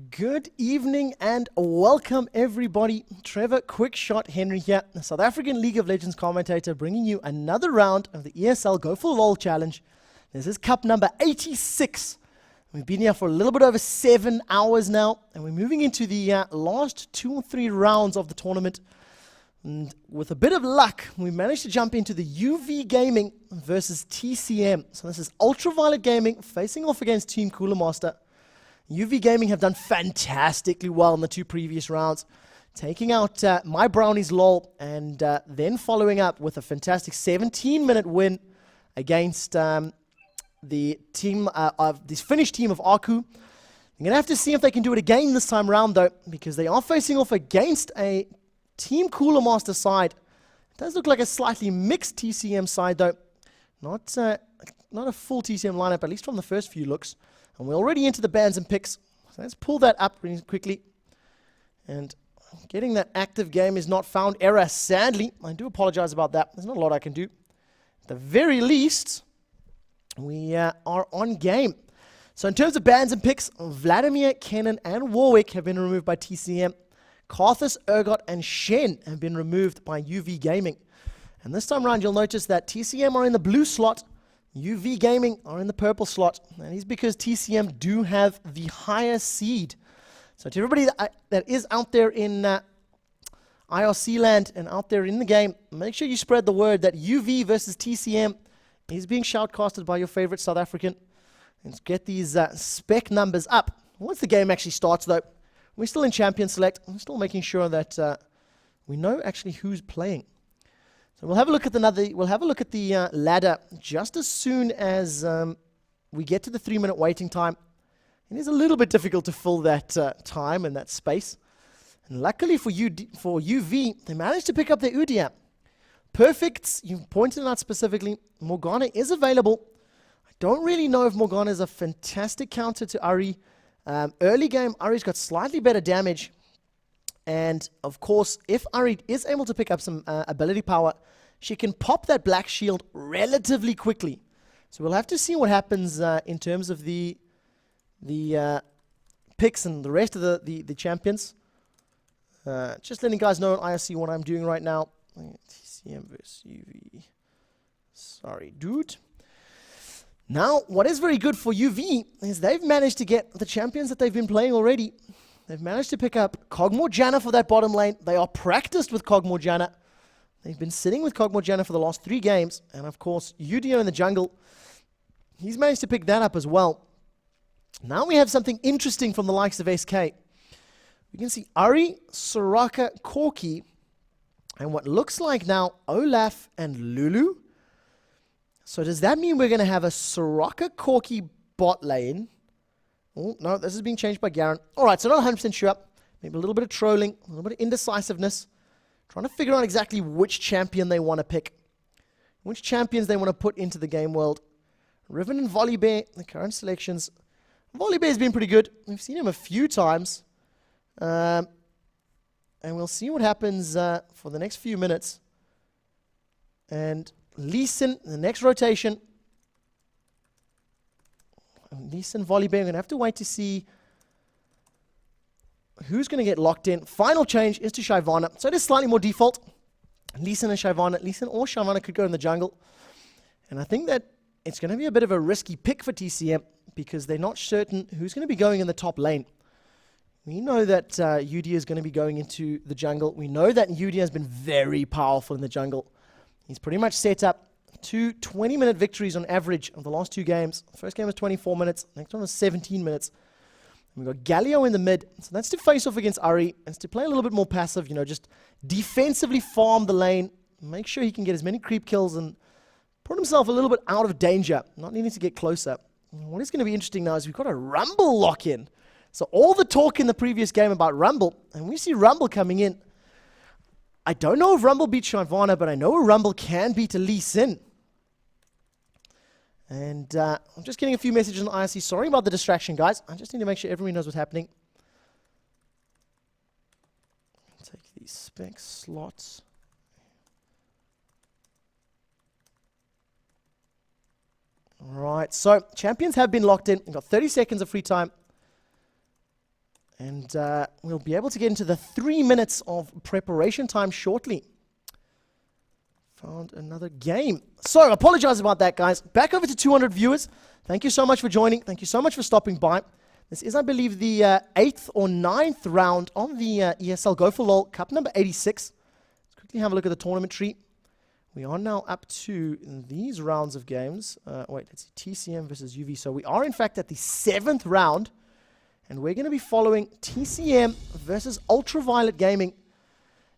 Good evening and welcome everybody. Trevor Quickshot Henry here, the South African League of Legends commentator, bringing you another round of the ESL Go4LoL challenge. This is cup number 86. We've been here for a little bit over 7 hours now, and we're moving into the last 2 or 3 rounds of the tournament. And with a bit of luck, we managed to jump into the UV Gaming versus TCM. So this is UltraViolet Gaming facing off against Team Cooler Master. UV Gaming have done fantastically well in the 2 previous rounds, taking out My Brownies LOL and then following up with a fantastic 17-minute win against the team of this Finnish team of Aku. They're going to have to see if they can do it again this time round, though, because they are facing off against a Team Cooler Master side. It does look like a slightly mixed TCM side, though. Not a full TCM lineup, at least from the first few looks. And we're already into the bans and picks. So let's pull that up really quickly. And getting that active game is not found error, sadly. I do apologize about that. There's not a lot I can do. At the very least, we are on game. So in terms of bans and picks, Vladimir, Kennen, and Warwick have been removed by TCM. Karthus, Urgot, and Shen have been removed by UV Gaming. And this time around, you'll notice that TCM are in the blue slot, UV Gaming are in the purple slot. And it's because TCM do have the higher seed. So to everybody that is out there in IRC land and out there in the game, make sure you spread the word that UV versus TCM is being shoutcasted by your favorite South African. Let's get these spec numbers up. Once the game actually starts, though, we're still in Champion Select. We're still making sure that we know actually who's playing. So we'll have a look at the ladder just as soon as we get to the 3-minute waiting time. It is a little bit difficult to fill that time and that space. And luckily for UV, they managed to pick up their Udia. Perfects, you've pointed out specifically, Morgana is available. I don't really know if Morgana is a fantastic counter to Ari. Early game, Ari's got slightly better damage. And of course, if Ari is able to pick up some ability power, she can pop that black shield relatively quickly. So we'll have to see what happens in terms of the picks and the rest of the champions. Just letting you guys know on IRC what I'm doing right now. TCM versus UV. Sorry, dude. Now, what is very good for UV is they've managed to get the champions that they've been playing already. They've managed to pick up Kog'Maw for that bottom lane. They are practiced with Kog'Maw. They've been sitting with Kog'Maw for the last 3 games. And of course, Udio in the jungle, he's managed to pick that up as well. Now we have something interesting from the likes of SK. We can see Ari, Soraka, Corki, and what looks like now Olaf and Lulu. So does that mean we're going to have a Soraka, Corki bot lane? Oh, no, this is being changed by Garen. All right, so not 100% sure. Maybe a little bit of trolling, a little bit of indecisiveness. Trying to figure out exactly which champion they want to pick. Which champions they want to put into the game world. Riven and Volibear, the current selections. Volibear has been pretty good. We've seen him a few times. And we'll see what happens for the next few minutes. And Lee Sin, the next rotation. Lee Sin, Volibear, we're going to have to wait to see who's going to get locked in. Final change is to Shyvana. So it is slightly more default. Lee Sin and Shyvana. Lee Sin or Shyvana could go in the jungle. And I think that it's going to be a bit of a risky pick for TCM because they're not certain who's going to be going in the top lane. We know that Udia is going to be going into the jungle. We know that Udia has been very powerful in the jungle. He's pretty much set up 2 20-minute victories on average of the last 2 games. The first game was 24 minutes. Next one was 17 minutes. And we've got Galio in the mid. So that's to face off against Ari. It's to play a little bit more passive, just defensively farm the lane. Make sure he can get as many creep kills and put himself a little bit out of danger, not needing to get closer. What is going to be interesting now is we've got a Rumble lock-in. So all the talk in the previous game about Rumble, and we see Rumble coming in. I don't know if Rumble beats Shyvana, but I know a Rumble can beat a Lee Sin. And I'm just getting a few messages on IRC. Sorry about the distraction, guys. I just need to make sure everyone knows what's happening. Take these spec slots. All right, so champions have been locked in. We've got 30 seconds of free time. And we'll be able to get into the 3 minutes of preparation time shortly. Found another game. So, apologize about that, guys. Back over to 200 viewers. Thank you so much for joining. Thank you so much for stopping by. This is, I believe, the 8th or 9th round of the ESL Go4LoL Cup number 86. Let's quickly have a look at the tournament tree. We are now up to these rounds of games. Wait, let's see. TCM versus UV. So we are, in fact, at the 7th round. And we're going to be following TCM versus UltraViolet Gaming.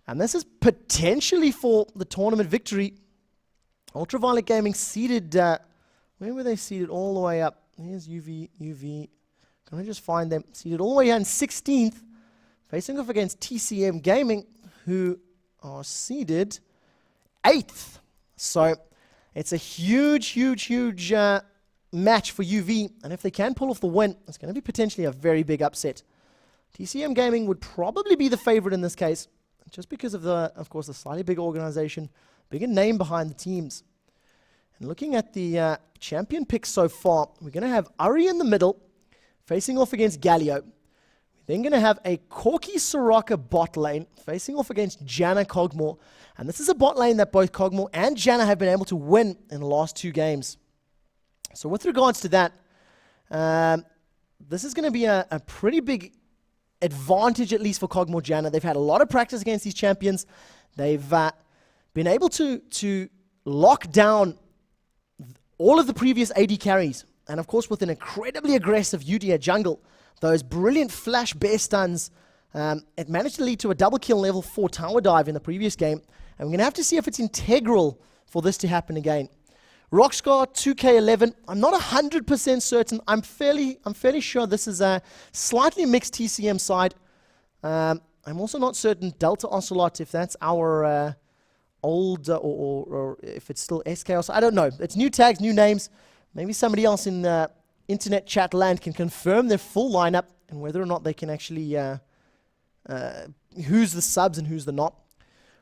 And this is potentially for the tournament victory. UltraViolet Gaming seeded, where were they seeded? All the way up. Here's UV. Can I just find them? Seeded all the way in 16th. Facing off against TCM Gaming, who are seeded 8th. So it's a huge match for UV, and if they can pull off the win, it's going to be potentially a very big upset. TCM Gaming would probably be the favorite in this case, just because of course, the slightly bigger organization, bigger name behind the teams. And looking at the champion picks so far, we're going to have Ari in the middle, facing off against Galio. We're then going to have a Corki Soraka bot lane, facing off against Janna Cogmore. And this is a bot lane that both Cogmore and Janna have been able to win in the last 2 games. So with regards to that, this is going to be a pretty big advantage, at least for Cogmore Janna. They've had a lot of practice against these champions. They've been able to lock down all of the previous AD carries. And of course, with an incredibly aggressive UD at jungle, those brilliant flash bear stuns, it managed to lead to a double kill level 4 tower dive in the previous game. And we're going to have to see if it's integral for this to happen again. Rockscar 2K11, I'm not 100% certain. I'm fairly sure this is a slightly mixed TCM side. I'm also not certain Delta Ocelot, if that's our old, or if it's still SK or so. I don't know. It's new tags, new names. Maybe somebody else in internet chat land can confirm their full lineup and whether or not they can actually, who's the subs and who's the not.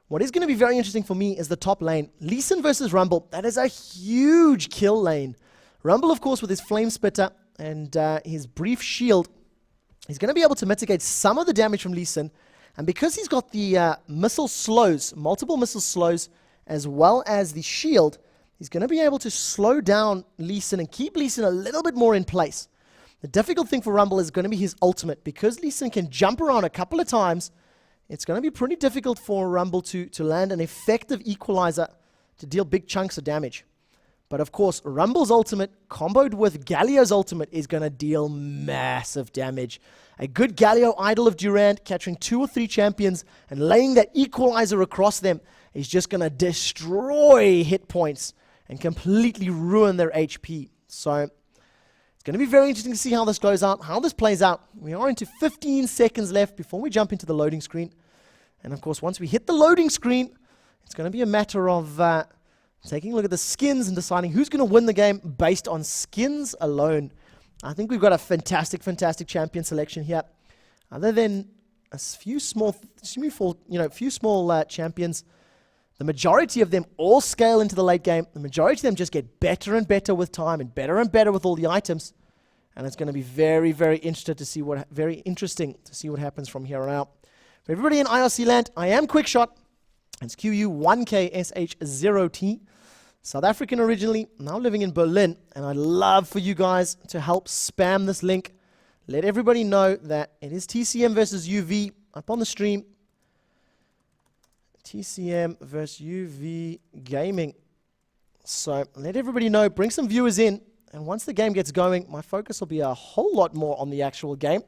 What is going to be very interesting for me is the top lane. Lee Sin versus Rumble. That is a huge kill lane. Rumble, of course, with his Flame Spitter and his Brief Shield, he's going to be able to mitigate some of the damage from Lee Sin. And because he's got the missile slows, multiple missile slows, as well as the shield, he's going to be able to slow down Lee Sin and keep Lee Sin a little bit more in place. The difficult thing for Rumble is going to be his ultimate. Because Lee Sin can jump around a couple of times, it's going to be pretty difficult for Rumble to land an effective equalizer to deal big chunks of damage. But of course, Rumble's ultimate, comboed with Galio's ultimate, is going to deal massive damage. A good Galio Idol of Durand, capturing 2 or 3 champions and laying that equalizer across them, is just going to destroy hit points and completely ruin their HP. So it's going to be very interesting to see how this goes out, how this plays out. We are into 15 seconds left before we jump into the loading screen. And of course, once we hit the loading screen, it's going to be a matter of taking a look at the skins and deciding who's going to win the game based on skins alone. I think we've got a fantastic champion selection here. Other than a few small champions, the majority of them all scale into the late game. The majority of them just get better and better with time and better with all the items. And it's going to be very interesting to see what happens from here on out. For everybody in IRC land, I am Quickshot. It's QU1KSH0T. South African originally, now living in Berlin. And I'd love for you guys to help spam this link. Let everybody know that it is TCM versus UV up on the stream. TCM versus UV Gaming. So let everybody know, bring some viewers in. And once the game gets going, my focus will be a whole lot more on the actual game.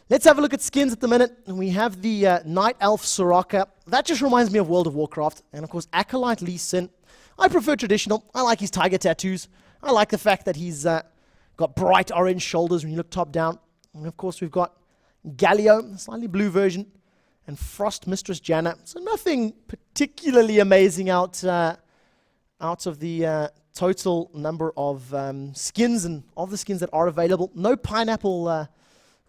Let's have a look at skins at the minute. And we have the Night Elf Soraka. That just reminds me of World of Warcraft. And of course, Acolyte Lee Sin. I prefer traditional. I like his tiger tattoos. I like the fact that he's got bright orange shoulders when you look top down. And of course, we've got Galio, a slightly blue version, and Frost Mistress Janna. So nothing particularly amazing out of the total number of skins and of the skins that are available. No Pineapple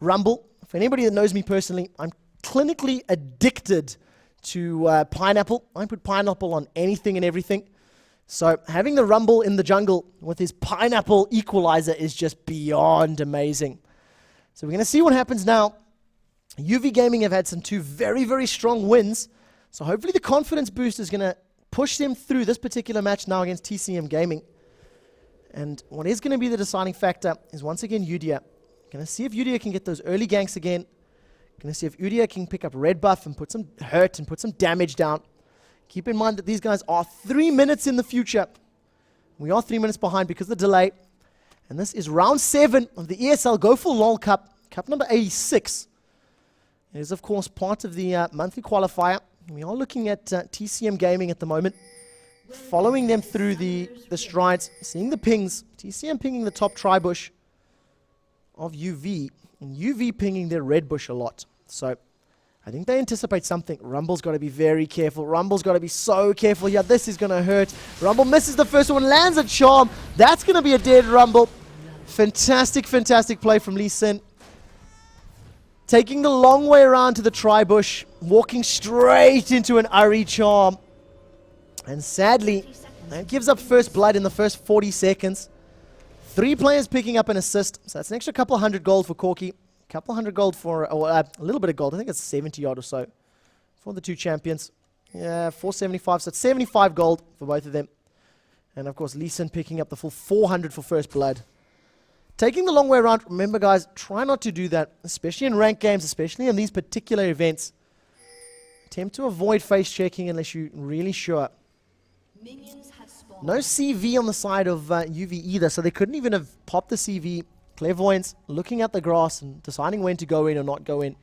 Rumble. For anybody that knows me personally, I'm clinically addicted to pineapple. I put pineapple on anything and everything. So having the Rumble in the jungle with his pineapple equalizer is just beyond amazing. So we're going to see what happens now. UV Gaming have had some two very, very strong wins. So hopefully the confidence boost is going to push them through this particular match now against TCM Gaming. And what is going to be the deciding factor is once again Udia. Going to see if Udia can get those early ganks again. Going to see if Udia can pick up red buff and put some hurt and put some damage down. Keep in mind that these guys are 3 minutes in the future. We are 3 minutes behind because of the delay. And this is round 7 of the ESL Go4LoL Cup, Cup number 86. It is, of course, part of the monthly qualifier. We are looking at TCM Gaming at the moment, following them through the strides, seeing the pings. TCM pinging the top tri-bush of UV, and UV pinging their red bush a lot. So I think they anticipate something. Rumble's got to be very careful. Rumble's got to be so careful here. This is going to hurt. Rumble misses the first one, lands a charm. That's going to be a dead Rumble. Fantastic, fantastic play from Lee Sin. Taking the long way around to the tri-bush, walking straight into an Ari charm. And sadly, that gives up first blood in the first 40 seconds. 3 players picking up an assist. So that's an extra couple hundred gold for Corky. Couple hundred gold for, a little bit of gold. I think it's 70 odd or so for the two champions. Yeah, 475. So it's 75 gold for both of them. And of course, Lee Sin picking up the full 400 for first blood. Taking the long way around. Remember, guys, try not to do that, especially in ranked games, especially in these particular events. Attempt to avoid face checking unless you're really sure. No CV on the side of UV either, so they couldn't even have popped the CV. Clairvoyance, looking at the grass and deciding when to go in or not go in.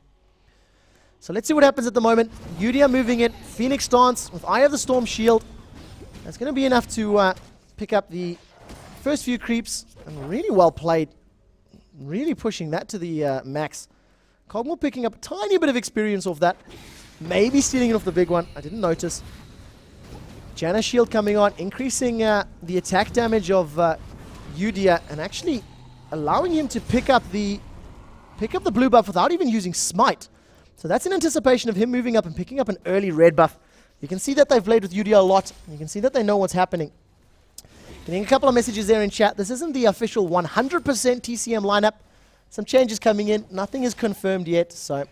So let's see what happens at the moment. Udia moving in. Phoenix stance with Eye of the Storm shield. That's going to be enough to pick up the first few creeps. And really well played. Really pushing that to the max. Cogmore picking up a tiny bit of experience off that. Maybe stealing it off the big one. I didn't notice. Janna shield coming on. Increasing the attack damage of Udia. And actually allowing him to pick up the blue buff without even using smite. So that's in anticipation of him moving up and picking up an early red buff. You can see that they've played with Udia a lot. You can see that they know what's happening. Getting a couple of messages there in chat. This isn't the official 100% TCM lineup. Some changes coming in. Nothing is confirmed yet. So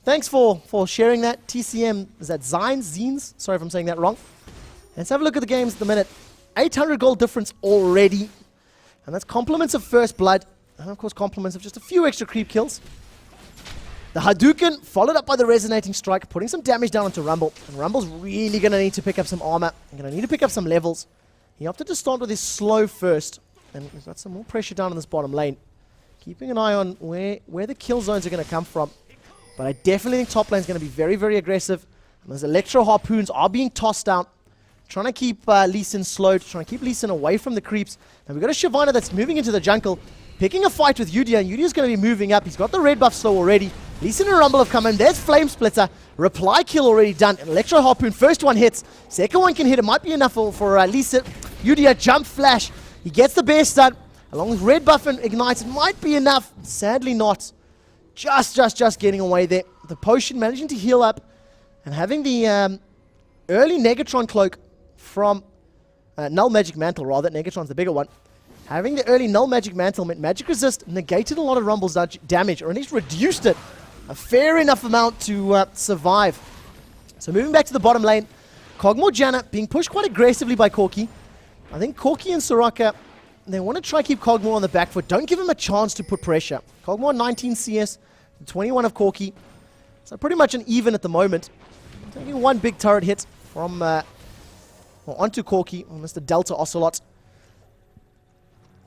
thanks for sharing that. TCM, is that Zines? Sorry if I'm saying that wrong. Let's have a look at the games at the minute. 800 gold difference already. And that's compliments of first blood. And of course compliments of just a few extra creep kills. The Hadouken followed up by the resonating strike, putting some damage down onto Rumble. And Rumble's really going to need to pick up some armor. Going to need to pick up some levels. He opted to start with his slow first. And he's got some more pressure down in this bottom lane. Keeping an eye on where the kill zones are going to come from. But I definitely think top lane is going to be very, very aggressive. And those electro harpoons are being tossed out. Trying to keep Lee Sin slowed. Trying to keep Lee Sin away from the creeps. And we've got a Shyvana that's moving into the jungle. Picking a fight with Udia. And Udia's going to be moving up. He's got the red buff slow already. Lee Sin and Rumble have come in. There's Flame Splitter. Reply kill already done. An electro harpoon. First one hits. Second one can hit. It might be enough for Lee Sin. Udia jump flash. He gets the bear stun. Along with red buff and ignite. It might be enough. Sadly not. Just getting away there. The potion managing to heal up. And having the early Negatron cloak from Null Magic Mantle, rather. Negatron's the bigger one. Having the early Null Magic Mantle meant Magic Resist negated a lot of Rumble's damage, or at least reduced it a fair enough amount to survive. So moving back to the bottom lane, Cogmore Janna being pushed quite aggressively by Corky. I think Corky and Soraka, they want to try keep Cogmore on the back foot. Don't give him a chance to put pressure. Cogmore 19 CS, 21 of Corky. So pretty much an even at the moment. Taking one big turret hit from onto Corky, Mr. Delta Ocelot.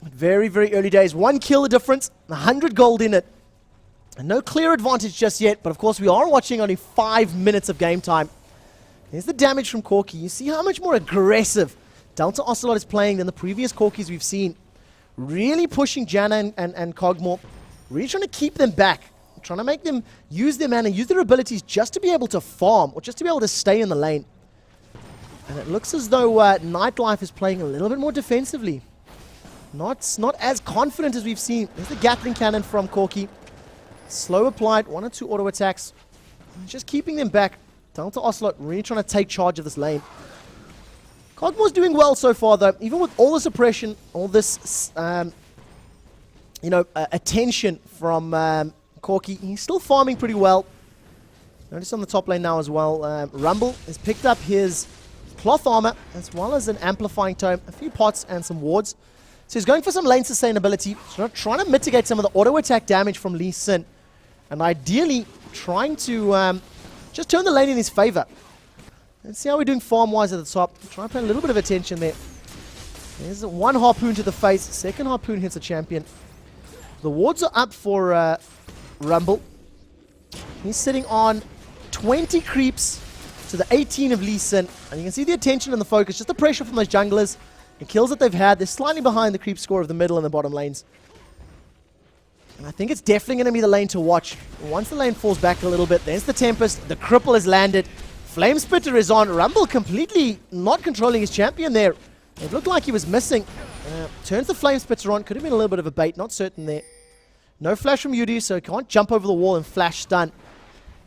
Very, very early days. 1 kill the difference, 100 gold in it. And no clear advantage just yet, but of course we are watching only 5 minutes of game time. There's the damage from Corky. You see how much more aggressive Delta Ocelot is playing than the previous Corkys we've seen. Really pushing Janna and Cogmore. Really trying to keep them back. Trying to make them use their mana, use their abilities just to be able to farm, or just to be able to stay in the lane. And it looks as though Nightlife is playing a little bit more defensively. Not as confident as we've seen. There's the Gatling Cannon from Corky. Slow applied, 1 or 2 auto attacks. Just keeping them back. Delta Ocelot really trying to take charge of this lane. Cogmore's doing well so far though. Even with all the suppression, all this attention from Corki. He's still farming pretty well. Notice on the top lane now as well, Rumble has picked up his cloth armor as well as an amplifying tome, a few pots and some wards. So he's going for some lane sustainability, so trying to mitigate some of the auto attack damage from Lee Sin, and ideally trying to just turn the lane in his favor. Let's see how we're doing farm-wise at the top. Try and pay a little bit of attention there. There's one harpoon to the face, second harpoon hits a champion. The wards are up for Rumble. He's sitting on 20 creeps to the 18 of Lee Sin, and you can see the attention and the focus, just the pressure from those junglers and kills that they've had. They're slightly behind the creep score of the middle and the bottom lanes. And I think it's definitely going to be the lane to watch. Once the lane falls back a little bit, there's the Tempest, the cripple has landed, Flame Spitter is on, Rumble completely not controlling his champion there. It looked like he was missing. Turns the Flame Spitter on, could have been a little bit of a bait, not certain there. No flash from Yudi, so he can't jump over the wall and flash stun.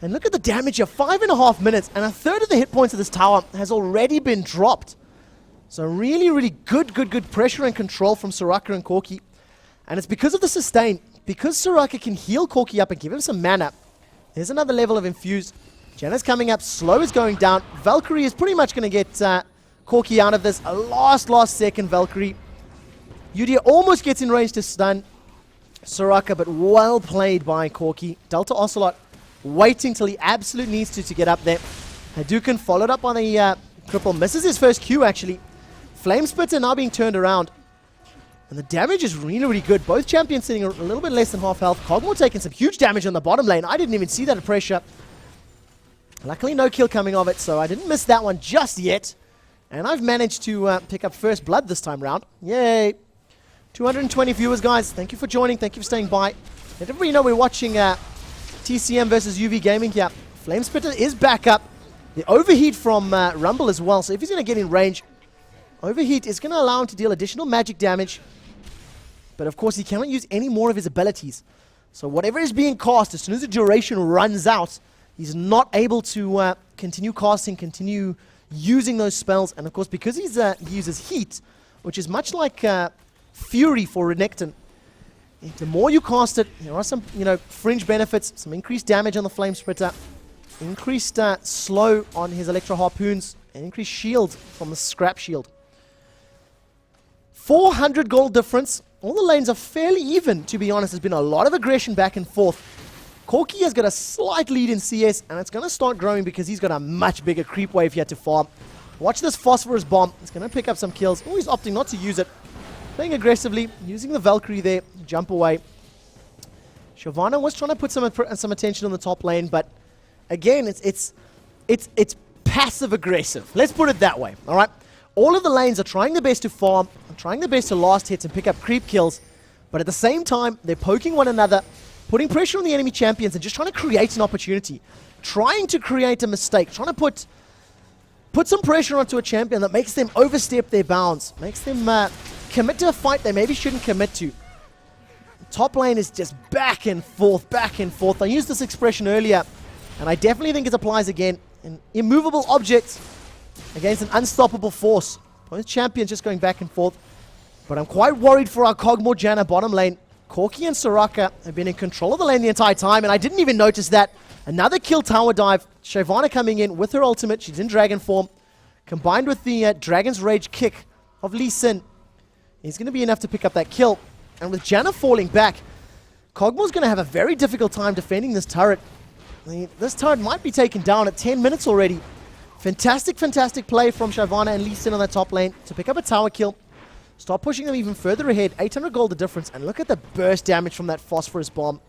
And look at the damage here, 5.5 minutes, and a third of the hit points of this tower has already been dropped. So really, really good pressure and control from Soraka and Corki. And it's because of the sustain. Because Soraka can heal Corki up and give him some mana. There's another level of infused. Janna's coming up, Slow is going down. Valkyrie is pretty much going to get Corki out of this. A last second Valkyrie. Yudi almost gets in range to stun Soraka, but well played by Corki. Delta Ocelot waiting till he absolutely needs to get up there. Hadouken followed up on the cripple. Misses his first Q, actually. Flame Spitter now being turned around. And the damage is really good. Both champions sitting a little bit less than half health. Kog'Maw taking some huge damage on the bottom lane. I didn't even see that pressure. Luckily, no kill coming of it, so I didn't miss that one just yet. And I've managed to pick up first blood this time round. Yay! 220 viewers, guys. Thank you for joining. Thank you for staying by. Let everybody know we're watching TCM versus UV Gaming here. Flame Spitter is back up. The overheat from Rumble as well, so if he's going to get in range, overheat is going to allow him to deal additional magic damage. But of course, he cannot use any more of his abilities. So whatever is being cast, as soon as the duration runs out, he's not able to continue casting, continue using those spells. And of course, because he uses heat, which is much like Fury for Renekton, the more you cast it, there are some fringe benefits, some increased damage on the Flame Spitter, increased slow on his Electro Harpoons, and increased shield from the Scrap Shield. 400 gold difference. All the lanes are fairly even, to be honest. There's been a lot of aggression back and forth. Corki has got a slight lead in CS, and it's going to start growing because he's got a much bigger creep wave here to farm. Watch this Phosphorus Bomb. It's going to pick up some kills. Oh, he's opting not to use it. Playing aggressively, using the Valkyrie there, jump away. Shyvana was trying to put some attention on the top lane, but again, it's passive aggressive. Let's put it that way, all right? All of the lanes are trying their best to farm, trying their best to last hits and pick up creep kills, but at the same time, they're poking one another, putting pressure on the enemy champions and just trying to create an opportunity, trying to create a mistake, trying to put some pressure onto a champion that makes them overstep their bounds, makes them commit to a fight they maybe shouldn't commit to. Top lane is just back and forth, back and forth. I used this expression earlier, and I definitely think it applies again. An immovable object against an unstoppable force. Both champions just going back and forth. But I'm quite worried for our Kog'Maw Janna bottom lane. Corki and Soraka have been in control of the lane the entire time, and I didn't even notice that. Another kill tower dive. Shyvana coming in with her ultimate. She's in dragon form. Combined with the Dragon's Rage kick of Lee Sin, he's going to be enough to pick up that kill. And with Janna falling back, Kog'Maw's going to have a very difficult time defending this turret. This turret might be taken down at 10 minutes already. Fantastic play from Shyvana and Lee Sin on that top lane to pick up a tower kill. Start pushing them even further ahead. 800 gold the difference. And look at the burst damage from that Phosphorus Bomb.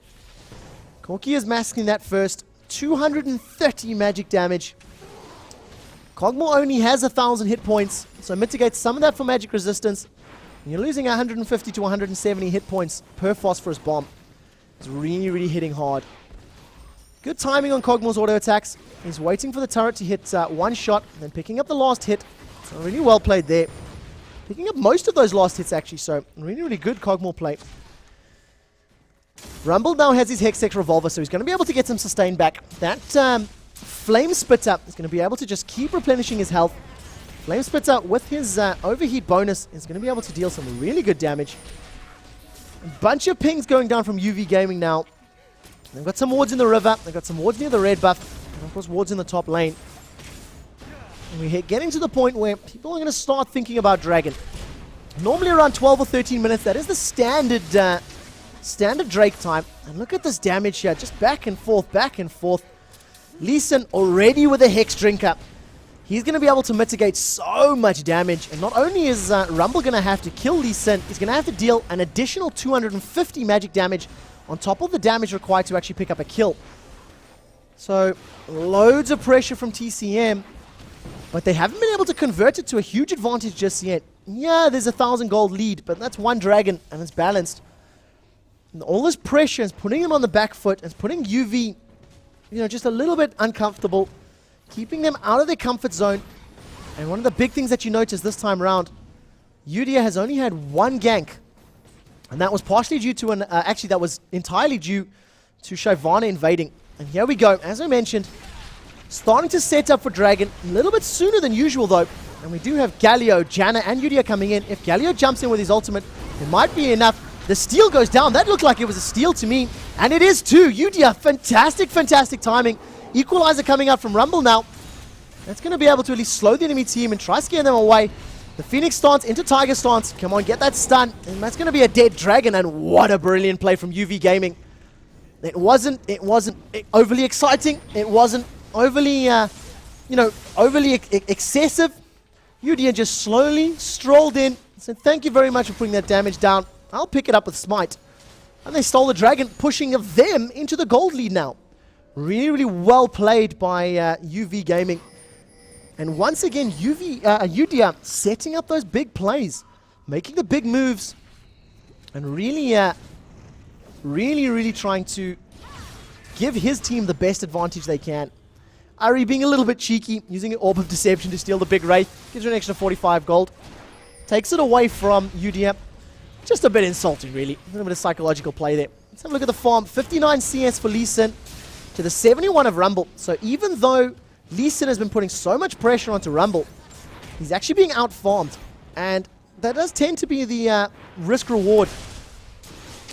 Corki is masking that first. 230 magic damage. Kog'Maw only has 1,000 hit points, so mitigates some of that for magic resistance. And you're losing 150 to 170 hit points per Phosphorus Bomb. It's really hitting hard. Good timing on Kog'Maw's auto attacks. He's waiting for the turret to hit one shot, and then picking up the last hit. So really well played there. Picking up most of those last hits, actually, so really good Kog'Maw play. Rumble now has his Hextech Revolver, so he's going to be able to get some sustain back. That Flame Spitter is going to be able to just keep replenishing his health. Flame Spitter, with his overheat bonus, is going to be able to deal some really good damage. A bunch of pings going down from UV Gaming now. They've got some wards in the river. They've got some wards near the red buff. And of course, wards in the top lane. And we're getting to the point where people are going to start thinking about Dragon. Normally around 12 or 13 minutes. That is the standard Drake time. And look at this damage here. Just back and forth, back and forth. Lee Sin already with a Hex Drinker. He's going to be able to mitigate so much damage. And not only is Rumble going to have to kill Lee Sin, he's going to have to deal an additional 250 magic damage on top of the damage required to actually pick up a kill. So, loads of pressure from TCM. But they haven't been able to convert it to a huge advantage just yet. Yeah, there's a 1,000 gold lead, but that's one dragon, and it's balanced. And all this pressure is putting them on the back foot. It's putting UV, just a little bit uncomfortable. Keeping them out of their comfort zone. And one of the big things that you notice this time around, Udia has only had one gank. And that was partially due to actually that was entirely due to Shyvana invading. And here we go, as I mentioned, starting to set up for Dragon. A little bit sooner than usual though. And we do have Galio, Janna, and Udia coming in. If Galio jumps in with his ultimate, it might be enough. The steal goes down. That looked like it was a steal to me. And it is too. Udia, fantastic, fantastic timing. Equalizer coming out from Rumble now. That's going to be able to at least slow the enemy team and try scaring them away. The Phoenix stance into Tiger stance. Come on, get that stun. And that's going to be a dead dragon. And what a brilliant play from UV Gaming. It wasn't overly exciting. It wasn't overly, overly excessive. Udia just slowly strolled in. Said, thank you very much for putting that damage down. I'll pick it up with Smite. And they stole the dragon, pushing them into the gold lead now. Really, really well played by UV Gaming. And once again, Udia setting up those big plays, making the big moves, and really, really trying to give his team the best advantage they can. Ari being a little bit cheeky, using an Orb of Deception to steal the big Wraith, gives her an extra 45 gold. Takes it away from Udia. Just a bit insulting, really. A little bit of psychological play there. Let's have a look at the farm. 59 CS for Lee Sin to the 71 of Rumble. So even though Lee Sin has been putting so much pressure onto Rumble, he's actually being out-farmed. And that does tend to be the risk-reward.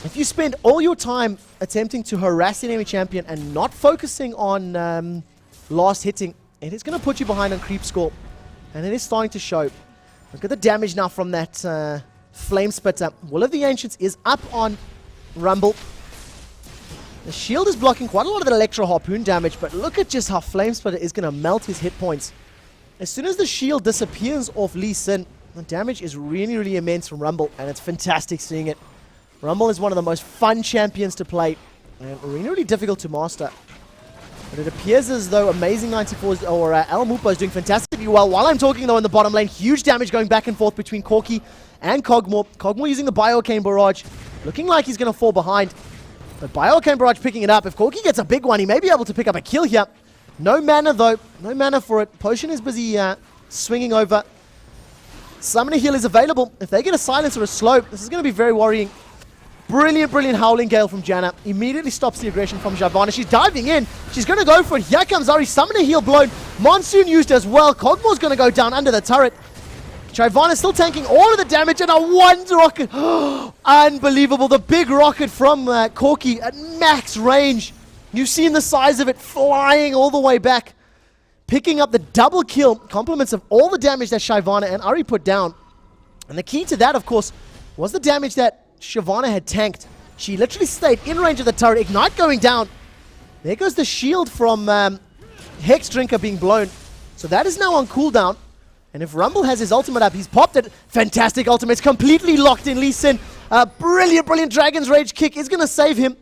If you spend all your time attempting to harass the enemy champion and not focusing on last hitting, it is going to put you behind on creep score. And it is starting to show. Look at the damage now from that Flame Spitter. Will of the Ancients is up on Rumble. The shield is blocking quite a lot of the Electro Harpoon damage, but look at just how Flame Spitter is going to melt his hit points. As soon as the shield disappears off Lee Sin, the damage is really, really immense from Rumble, and it's fantastic seeing it. Rumble is one of the most fun champions to play, and really, really difficult to master. But it appears as though Amazing 94 or El Mupo is doing fantastically well. While I'm talking though in the bottom lane, huge damage going back and forth between Corki and Kog'Maw. Kog'Maw using the Bioarcane Barrage, looking like he's going to fall behind. But Bioarcane Barrage picking it up. If Corki gets a big one, he may be able to pick up a kill here. No mana though, no mana for it. Potion is busy swinging over. Summoner Heal is available. If they get a silence or a slow, this is going to be very worrying. Brilliant, brilliant Howling Gale from Janna. Immediately stops the aggression from Shyvana. She's diving in. She's going to go for it. Here comes Ari. Summoner Heal blown. Monsoon used as well. Kog'Maw's going to go down under the turret. Shyvana still tanking all of the damage, and a one rocket. Unbelievable. The big rocket from Corki at max range. You've seen the size of it flying all the way back. Picking up the double kill. Compliments of all the damage that Shyvana and Ari put down. And the key to that, of course, was the damage that Shyvana had tanked. She literally stayed in range of the turret. Ignite going down. There goes the shield from Hex Drinker being blown. So that is now on cooldown. And if Rumble has his ultimate up, he's popped it. Fantastic ultimate. It's completely locked in Lee Sin. Brilliant, brilliant Dragon's Rage kick is going to save him.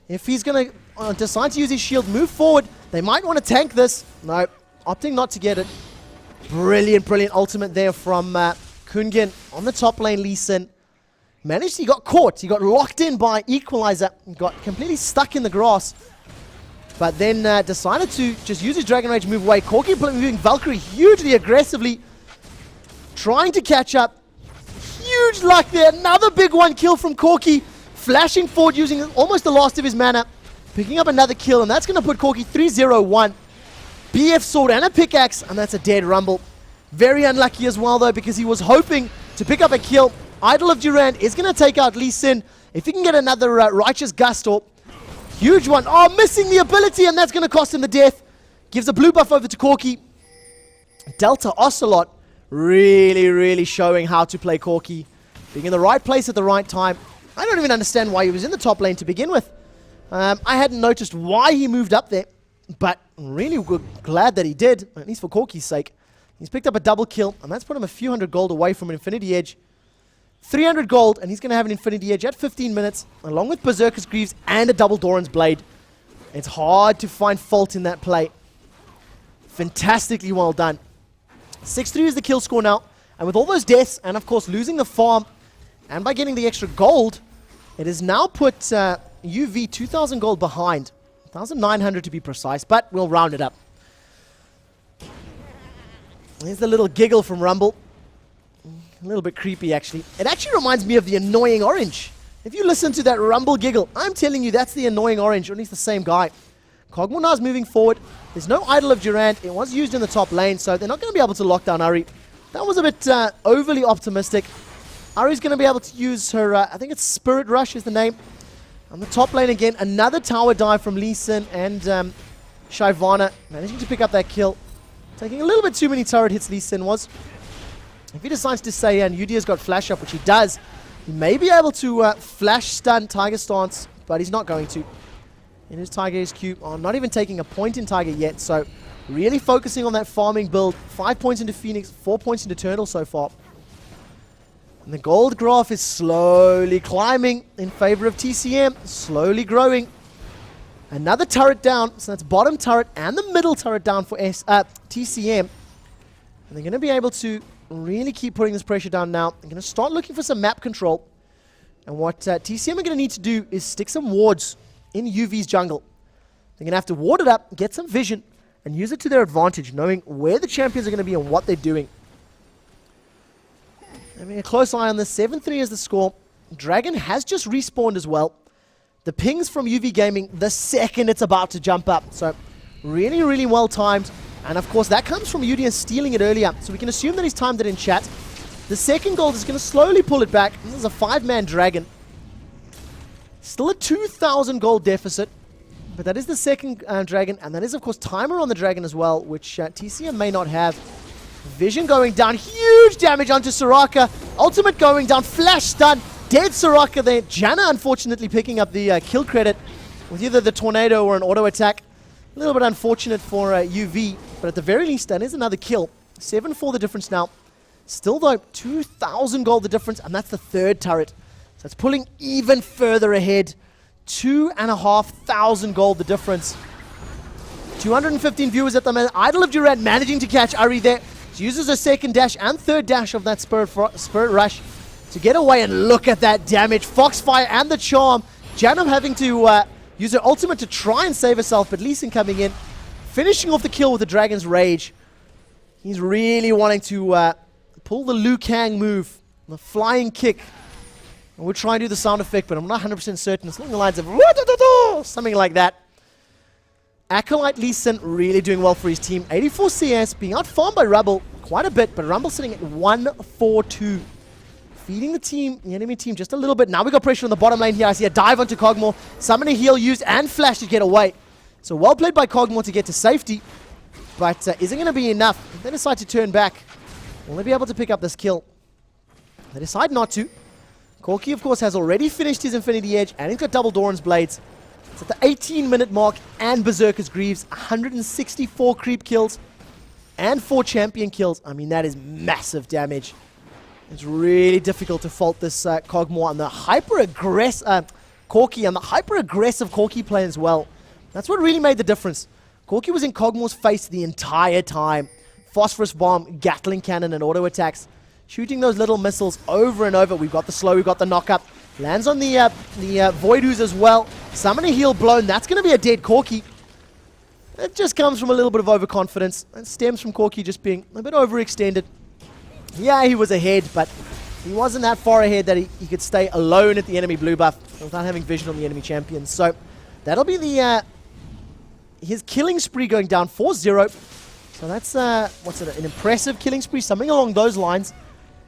If he's going to decide to use his shield, move forward. They might want to tank this. No, opting not to get it. Brilliant, brilliant ultimate there from Kungin on the top lane. Lee Sin he got caught. He got locked in by Equalizer. Got completely stuck in the grass. But then decided to just use his Dragon Rage, move away. Corki moving Valkyrie hugely aggressively. Trying to catch up. Huge luck there. Another big one kill from Corki. Flashing forward using almost the last of his mana. Picking up another kill. And that's going to put Corki 3-0-1. BF sword and a pickaxe. And that's a dead Rumble. Very unlucky as well though, because he was hoping to pick up a kill. Idol of Durand is going to take out Lee Sin. If he can get another Righteous Gust or Huge one. Oh, missing the ability, and that's going to cost him the death. Gives a blue buff over to Corki. Delta Ocelot really showing how to play Corki. Being in the right place at the right time. I don't even understand why he was in the top lane to begin with. I hadn't noticed why he moved up there, but really glad that he did, at least for Corki's sake. He's picked up a double kill, and that's put him a few hundred gold away from an Infinity Edge. 300 gold, and he's going to have an Infinity Edge at 15 minutes, along with Berserker's Greaves and a double Doran's Blade. It's hard to find fault in that play. Fantastically well done. 6-3 is the kill score now, and with all those deaths, and of course losing the farm, and by getting the extra gold, it has now put UV 2,000 gold behind. 1,900 to be precise, but we'll round it up. Here's the little giggle from Rumble. A little bit creepy, actually. It actually reminds me of the annoying orange. If you listen to that Rumble giggle, I'm telling you that's the annoying orange, or at least the same guy. Kog'Maw now is moving forward. There's no Idol of Durant. It was used in the top lane, so they're not going to be able to lock down Ahri. That was a bit overly optimistic. Ahri's going to be able to use her, I think it's Spirit Rush is the name. On the top lane again, another tower dive from Lee Sin and Shyvana, managing to pick up that kill. Taking a little bit too many turret hits, Lee Sin was. If he decides to say, and Udia's got flash up, which he does, he may be able to flash stun Tiger Stance, but he's not going to. In his Tiger SQ, not even taking a point in Tiger yet, so really focusing on that farming build. 5 points into Phoenix, 4 points into Turtle so far. And the gold graph is slowly climbing in favor of TCM, slowly growing. Another turret down, so that's bottom turret and the middle turret down for TCM. And they're going to be able to really keep putting this pressure down now. They're going to start looking for some map control. And what TCM are going to need to do is stick some wards in UV's jungle. They're going to have to ward it up, get some vision, and use it to their advantage, knowing where the champions are going to be and what they're doing. I mean, a close eye on this. 7-3 is the score. Dragon has just respawned as well. The pings from UV Gaming the second it's about to jump up. So really well timed. And of course that comes from Udian stealing it earlier. So we can assume that he's timed it in chat. The second gold is going to slowly pull it back. This is a 5-man Dragon. Still a 2,000 gold deficit. But that is the second Dragon. And that is of course timer on the Dragon as well, which TCM may not have. Vision going down. Huge damage onto Soraka. Ultimate going down. Flash stun. Dead Soraka there. Janna unfortunately picking up the kill credit with either the tornado or an auto attack. A little bit unfortunate for UV, but at the very least that is another kill. 7-4 the difference now. Still though, 2,000 gold the difference, and that's the third turret. So it's pulling even further ahead. 2,500 gold the difference. 215 viewers at the minute. Idol of Durant managing to catch Ahri there. She uses her second dash and third dash of that Spirit Rush to get away, and look at that damage. Foxfire and the Charm. Janna having to use her ultimate to try and save herself, but Lee Sin coming in, finishing off the kill with the Dragon's Rage. He's really wanting to pull the Liu Kang move, the flying kick. And we'll try and do the sound effect, but I'm not 100% certain. It's along the lines of something like that. Acolyte Lee Sin really doing well for his team. 84 CS, being outfarmed by Rumble quite a bit, but Rumble sitting at 1-4-2. Feeding the enemy team just a little bit. Now we got pressure on the bottom lane here. I see a dive onto Kog'Maw. Summoning heal used and flash to get away. So well played by Kog'Maw to get to safety. But isn't going to be enough. If they decide to turn back, will they be able to pick up this kill? They decide not to. Corki, of course, has already finished his Infinity Edge, and he's got double Doran's Blades. It's at the 18-minute mark, and Berserker's Greaves. 164 creep kills and 4 champion kills. I mean, that is massive damage. It's really difficult to fault this Kog'Maw and the hyper-aggressive Corki and the hyper-aggressive Corki play as well. That's what really made the difference. Corki was in Kog'Maw's face the entire time. Phosphorus Bomb, Gatling Cannon, and auto attacks. Shooting those little missiles over and over. We've got the slow, we've got the knock-up. Lands on the Void Ooze as well. Summoning heal blown. That's going to be a dead Corki. It just comes from a little bit of overconfidence. It stems from Corki just being a bit overextended. Yeah, he was ahead, but he wasn't that far ahead that he could stay alone at the enemy blue buff without having vision on the enemy champions. So that'll be the his killing spree going down 4-0. So that's an impressive killing spree, something along those lines.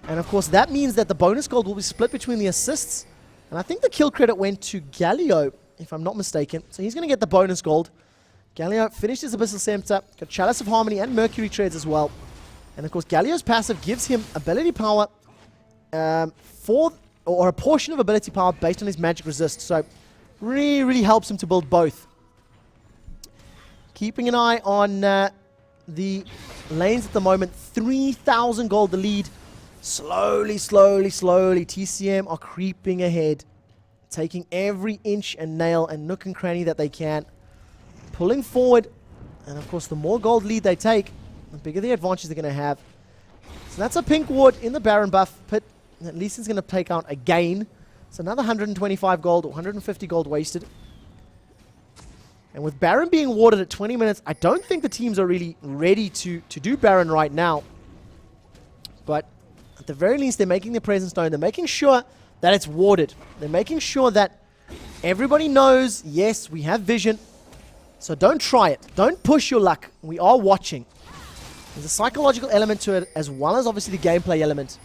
And of course that means that the bonus gold will be split between the assists. And I think the kill credit went to Galio, if I'm not mistaken. So he's going to get the bonus gold. Galio finished his Abyssal Scepter, got Chalice of Harmony and Mercury Treads as well. And of course, Galio's passive gives him ability power or a portion of ability power based on his magic resist. So really, really helps him to build both. Keeping an eye on the lanes at the moment. 3,000 gold the lead. Slowly, slowly, slowly, TCM are creeping ahead. Taking every inch and nail and nook and cranny that they can. Pulling forward. And of course, the more gold lead they take, the bigger the advantage they're going to have. So that's a pink ward in the Baron buff pit. At least it's going to take out again. So another 125 gold or 150 gold wasted. And with Baron being warded at 20 minutes, I don't think the teams are really ready to do Baron right now. But at the very least, they're making their presence known. They're making sure that it's warded. They're making sure that everybody knows, yes, we have vision. So don't try it. Don't push your luck. We are watching. There's a psychological element to it, as well as obviously the gameplay element.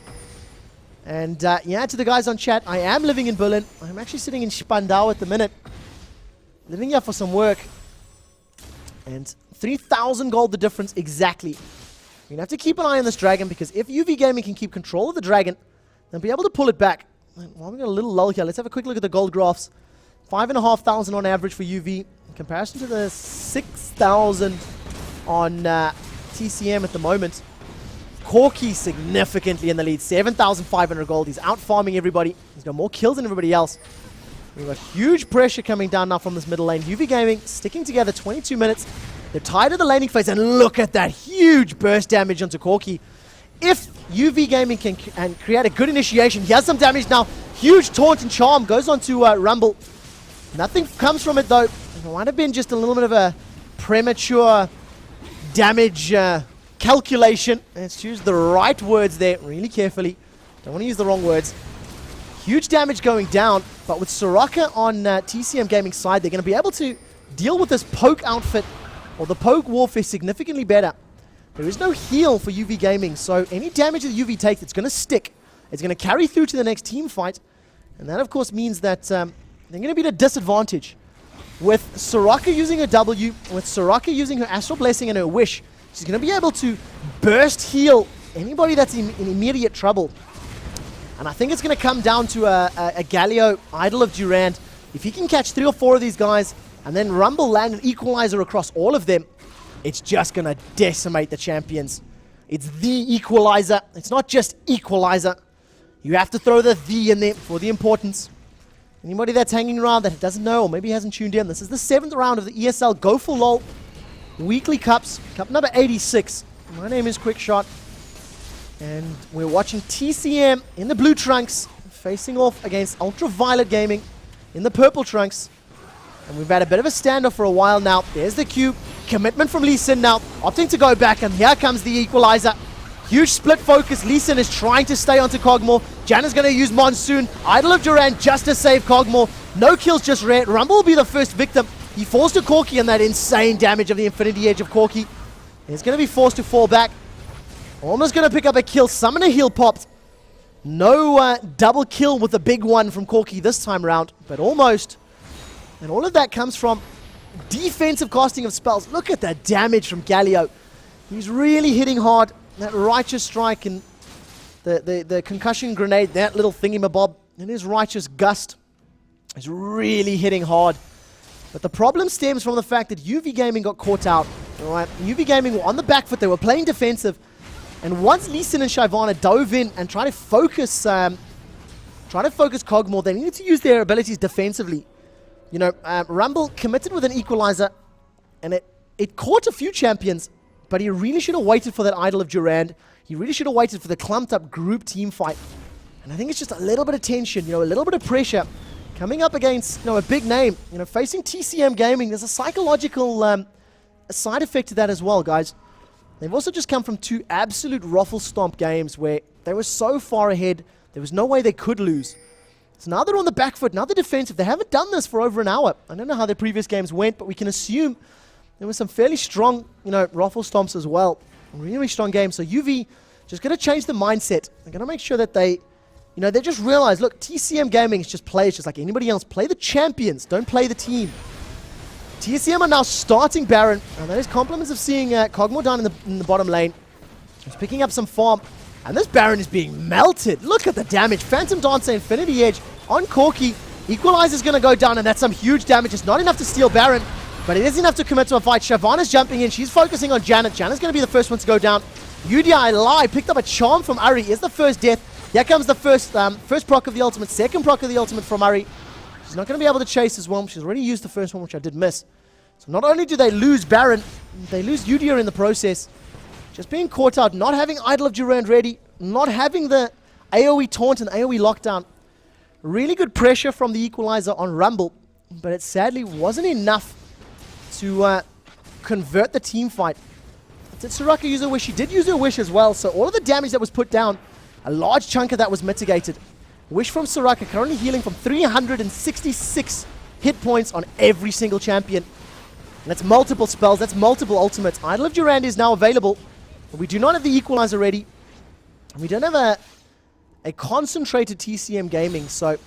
And yeah, to the guys on chat, I am living in Berlin. I'm actually sitting in Spandau at the minute. Living here for some work. And 3,000 gold the difference exactly. You're going to have to keep an eye on this dragon, because if UV Gaming can keep control of the dragon, they'll be able to pull it back. Well, we've got a little lull here. Let's have a quick look at the gold graphs. 5,500 on average for UV, in comparison to the 6,000 on TCM at the moment. Corki significantly in the lead. 7,500 gold. He's out farming everybody. He's got more kills than everybody else. We've got huge pressure coming down now from this middle lane. UV Gaming sticking together 22 minutes. They're tied to the laning phase, and look at that huge burst damage onto Corki. If UV Gaming can create a good initiation, he has some damage now. Huge taunt and charm goes on to Rumble. Nothing comes from it though. It might have been just a little bit of a premature damage calculation. Let's choose the right words there really carefully. Don't want to use the wrong words. Huge damage going down, but with Soraka on TCM Gaming's side, they're going to be able to deal with this poke outfit, or the poke warfare, significantly better. There is no heal for UV Gaming, so any damage that UV takes, it's going to stick. It's going to carry through to the next team fight, and that of course means that they're going to be at a disadvantage. With Soraka using her W, with Soraka using her Astral Blessing and her Wish, she's going to be able to burst heal anybody that's in immediate trouble. And I think it's going to come down to a Galio, Idol of Durand. If he can catch 3 or 4 of these guys, and then Rumble land an equalizer across all of them, it's just going to decimate the champions. It's the equalizer. It's not just equalizer. You have to throw the in there for the importance. Anybody that's hanging around that doesn't know, or maybe hasn't tuned in, this is the 7th round of the ESL Go4LoL Weekly Cups. Cup number 86. My name is Quickshot. And we're watching TCM in the blue trunks, facing off against UltraViolet Gaming in the purple trunks. And we've had a bit of a standoff for a while now. There's the Q. Commitment from Lee Sin now, opting to go back, and here comes the equalizer. Huge split focus. Lee Sin is trying to stay onto Kog'Maw. Jan is going to use Monsoon. Idol of Durand just to save Kog'Maw. No kills, just red. Rumble will be the first victim. He falls to Corki, and that insane damage of the Infinity Edge of Corki. He's going to be forced to fall back. Almost going to pick up a kill. Summoner heal popped. No double kill with the big one from Corki this time around, but almost. And all of that comes from defensive casting of spells. Look at that damage from Galio. He's really hitting hard. That Righteous Strike and the concussion grenade, that little thingy-mabob, and his Righteous Gust is really hitting hard. But the problem stems from the fact that UV Gaming got caught out. All right, UV Gaming were on the back foot. They were playing defensive. And once Lee Sin and Shyvana dove in and tried to focus Kog'Maw, they needed to use their abilities defensively. You know, Rumble committed with an equalizer, and it caught a few champions, but he really should have waited for that Idol of Durand. He really should have waited for the clumped up group team fight. And I think it's just a little bit of tension, you know, a little bit of pressure coming up against, you know, a big name. You know, facing TCM Gaming, there's a psychological side effect to that as well, guys. They've also just come from 2 absolute ruffle stomp games where they were so far ahead, there was no way they could lose. So now they're on the back foot, now they're defensive. They haven't done this for over an hour. I don't know how their previous games went, but we can assume there were some fairly strong, you know, ruffle stomps as well. Really strong game. So UV just going to change the mindset. They're going to make sure that they You know, they just realized, look, TCM Gaming is just players just like anybody else. Play the champions, don't play the team. TCM are now starting Baron, and that is compliments of seeing Kog'Maw down in the bottom lane. He's picking up some farm, and this Baron is being melted. Look at the damage. Phantom Dancer, Infinity Edge on Corki. Equalizer's going to go down, and that's some huge damage. It's not enough to steal Baron, but it is enough to commit to a fight. Shyvana's jumping in. She's focusing on Janet. Janet's going to be the first one to go down. UDI lie, picked up a charm from Ari. Is the first death. Here comes the first proc of the ultimate, second proc of the ultimate from Ari. She's not going to be able to chase as well. She's already used the first one, which I did miss. So not only do they lose Baron, they lose Udyr in the process. Just being caught out, not having Idol of Durand ready, not having the AoE taunt and AoE lockdown. Really good pressure from the equalizer on Rumble, but it sadly wasn't enough to convert the team fight. Did Soraka use her wish? She did use her wish as well, so all of the damage that was put down, a large chunk of that was mitigated. Wish from Soraka, currently healing from 366 hit points on every single champion. And that's multiple spells, that's multiple ultimates. Idol of Durand is now available, but we do not have the equalizer ready. We don't have a concentrated TCM Gaming, so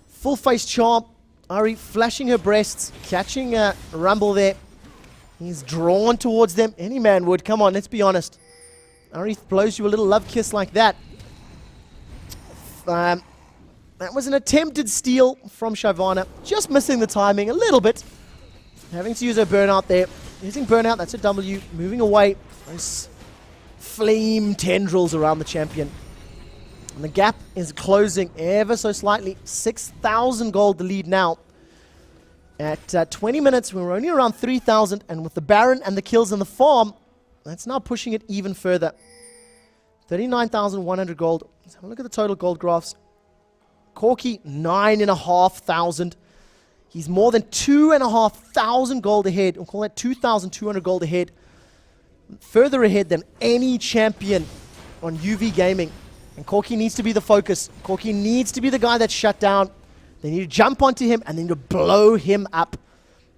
full face charm. Ari flashing her breasts, catching Rumble there. He's drawn towards them. Any man would. Come on, let's be honest. Ari blows you a little love kiss like that. That was an attempted steal from Shyvana. Just missing the timing a little bit. Having to use her burnout there. Using burnout, that's a W. Moving away. Nice flame tendrils around the champion. And the gap is closing ever so slightly. 6,000 gold the lead now. At 20 minutes, we were only around 3,000. And with the Baron and the kills in the farm, that's now pushing it even further. 39,100 gold. Let's have a look at the total gold graphs. Corki, 9,500. He's more than 2,500 gold ahead. We'll call that 2,200 gold ahead. Further ahead than any champion on UV Gaming. And Corki needs to be the focus. Corki needs to be the guy that's shut down. They need to jump onto him and they need to blow him up.